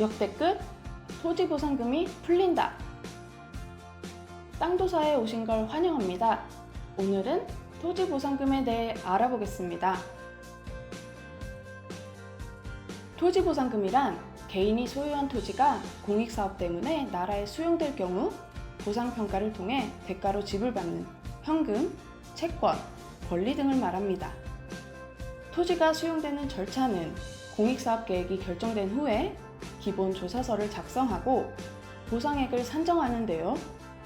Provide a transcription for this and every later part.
역대급 토지보상금이 풀린다. 땅도사에 오신 걸 환영합니다. 오늘은 토지보상금에 대해 알아보겠습니다. 토지보상금이란 개인이 소유한 토지가 공익사업 때문에 나라에 수용될 경우 보상평가를 통해 대가로 지불받는 현금, 채권, 권리 등을 말합니다. 토지가 수용되는 절차는 공익사업 계획이 결정된 후에 기본 조사서를 작성하고 보상액을 산정하는데요.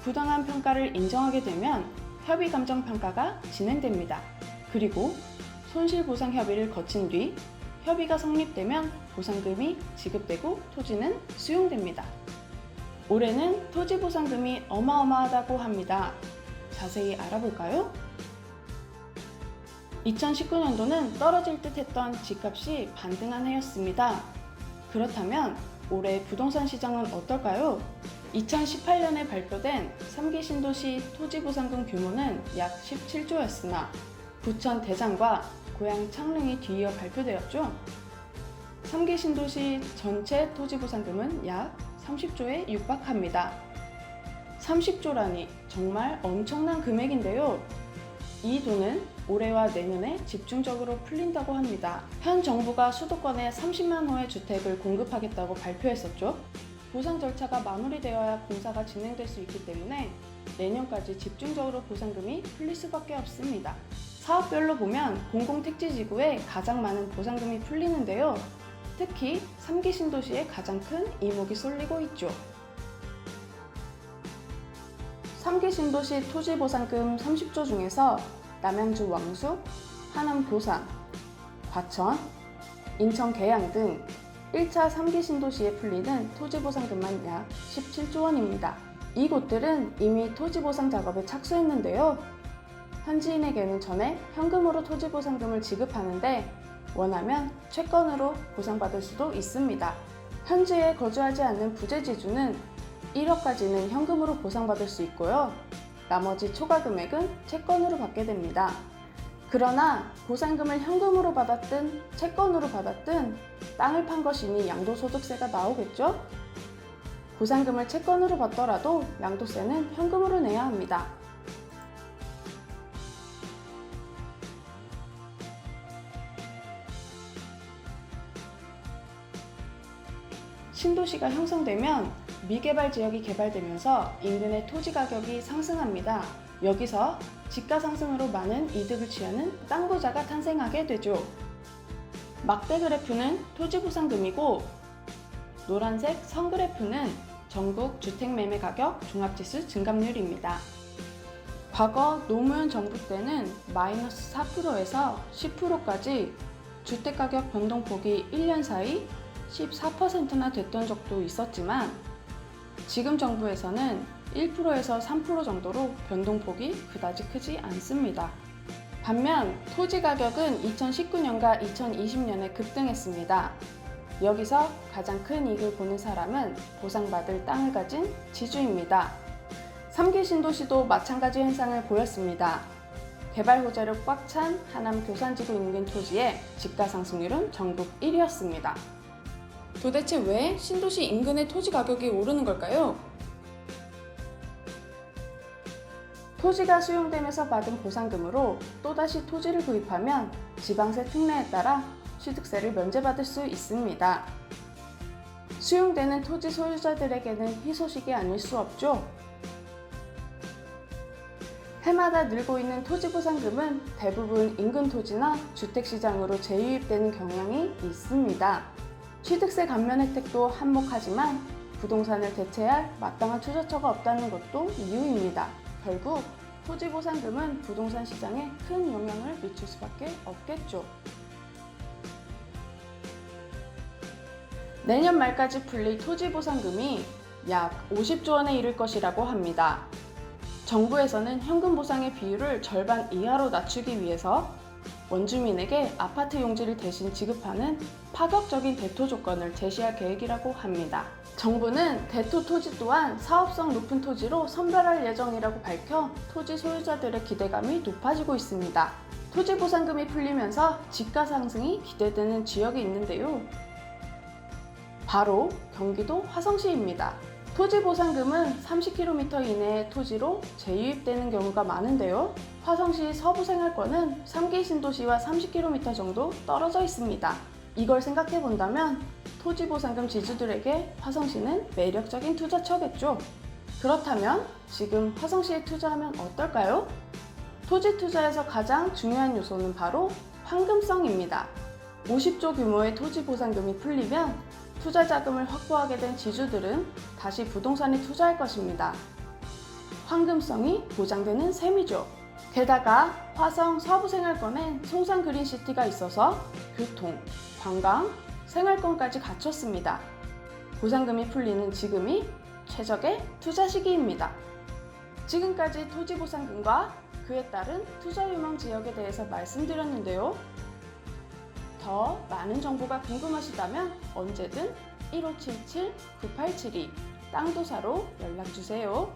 부당한 평가를 인정하게 되면 협의감정평가가 진행됩니다. 그리고 손실보상협의를 거친 뒤 협의가 성립되면 보상금이 지급되고 토지는 수용됩니다. 올해는 토지보상금이 어마어마하다고 합니다. 자세히 알아볼까요? 2019년도는 떨어질 듯 했던 집값이 반등한 해였습니다. 그렇다면 올해 부동산 시장은 어떨까요? 2018년에 발표된 3기 신도시 토지보상금 규모는 약 17조였으나 부천 대장과 고양 창릉이 뒤이어 발표되었죠. 3기 신도시 전체 토지보상금은 약 30조에 육박합니다. 30조라니 정말 엄청난 금액인데요. 이 돈은 올해와 내년에 집중적으로 풀린다고 합니다. 현 정부가 수도권에 30만 호의 주택을 공급하겠다고 발표했었죠. 보상 절차가 마무리되어야 공사가 진행될 수 있기 때문에 내년까지 집중적으로 보상금이 풀릴 수밖에 없습니다. 사업별로 보면 공공택지지구에 가장 많은 보상금이 풀리는데요. 특히 3기 신도시에 가장 큰 이목이 쏠리고 있죠. 3기 신도시 토지보상금 30조 중에서 남양주 왕숙, 하남 도산, 과천, 인천 계양 등 1차 3기 신도시에 풀리는 토지보상금만 약 17조 원입니다. 이곳들은 이미 토지보상 작업에 착수했는데요. 현지인에게는 전에 현금으로 토지보상금을 지급하는데 원하면 채권으로 보상받을 수도 있습니다. 현지에 거주하지 않는 부재지주는 1억까지는 현금으로 보상받을 수 있고요. 나머지 초과 금액은 채권으로 받게 됩니다. 그러나 보상금을 현금으로 받았든 채권으로 받았든 땅을 판 것이니 양도소득세가 나오겠죠? 보상금을 채권으로 받더라도 양도세는 현금으로 내야 합니다. 신도시가 형성되면 미개발 지역이 개발되면서 인근의 토지 가격이 상승합니다. 여기서 지가 상승으로 많은 이득을 취하는 땅 부자가 탄생하게 되죠. 막대 그래프는 토지보상금이고 노란색 선 그래프는 전국 주택매매 가격 종합지수 증감률입니다. 과거 노무현 정부 때는 마이너스 4%에서 10%까지 주택가격 변동폭이 1년 사이 14%나 됐던 적도 있었지만 지금 정부에서는 1%에서 3% 정도로 변동폭이 그다지 크지 않습니다. 반면 토지 가격은 2019년과 2020년에 급등했습니다. 여기서 가장 큰 이익을 보는 사람은 보상받을 땅을 가진 지주입니다. 3기 신도시도 마찬가지 현상을 보였습니다. 개발 호재로 꽉 찬 하남 교산지구 인근 토지의 집가 상승률은 전국 1위였습니다. 도대체 왜 신도시 인근의 토지 가격이 오르는 걸까요? 토지가 수용되면서 받은 보상금으로 또다시 토지를 구입하면 지방세 특례에 따라 취득세를 면제받을 수 있습니다. 수용되는 토지 소유자들에게는 희소식이 아닐 수 없죠. 해마다 늘고 있는 토지보상금은 대부분 인근 토지나 주택시장으로 재유입되는 경향이 있습니다. 취득세 감면 혜택도 한몫하지만 부동산을 대체할 마땅한 투자처가 없다는 것도 이유입니다. 결국 토지보상금은 부동산 시장에 큰 영향을 미칠 수밖에 없겠죠. 내년 말까지 풀릴 토지보상금이 약 50조 원에 이를 것이라고 합니다. 정부에서는 현금 보상의 비율을 절반 이하로 낮추기 위해서 원주민에게 아파트 용지를 대신 지급하는 파격적인 대토 조건을 제시할 계획이라고 합니다. 정부는 대토 토지 또한 사업성 높은 토지로 선별할 예정이라고 밝혀 토지 소유자들의 기대감이 높아지고 있습니다. 토지 보상금이 풀리면서 집가 상승이 기대되는 지역이 있는데요. 바로 경기도 화성시입니다. 토지보상금은 30km 이내의 토지로 재유입되는 경우가 많은데요. 화성시 서부생활권은 3기 신도시와 30km 정도 떨어져 있습니다. 이걸 생각해 본다면 토지보상금 지주들에게 화성시는 매력적인 투자처겠죠. 그렇다면 지금 화성시에 투자하면 어떨까요? 토지 투자에서 가장 중요한 요소는 바로 황금성입니다. 50조 규모의 토지 보상금이 풀리면 투자 자금을 확보하게 된 지주들은 다시 부동산에 투자할 것입니다. 황금성이 보장되는 셈이죠. 게다가 화성 서부생활권엔 송산 그린시티가 있어서 교통, 관광, 생활권까지 갖췄습니다. 보상금이 풀리는 지금이 최적의 투자 시기입니다. 지금까지 토지 보상금과 그에 따른 투자 유망 지역에 대해서 말씀드렸는데요. 더 많은 정보가 궁금하시다면 언제든 1577-9872 땅도사로 연락주세요.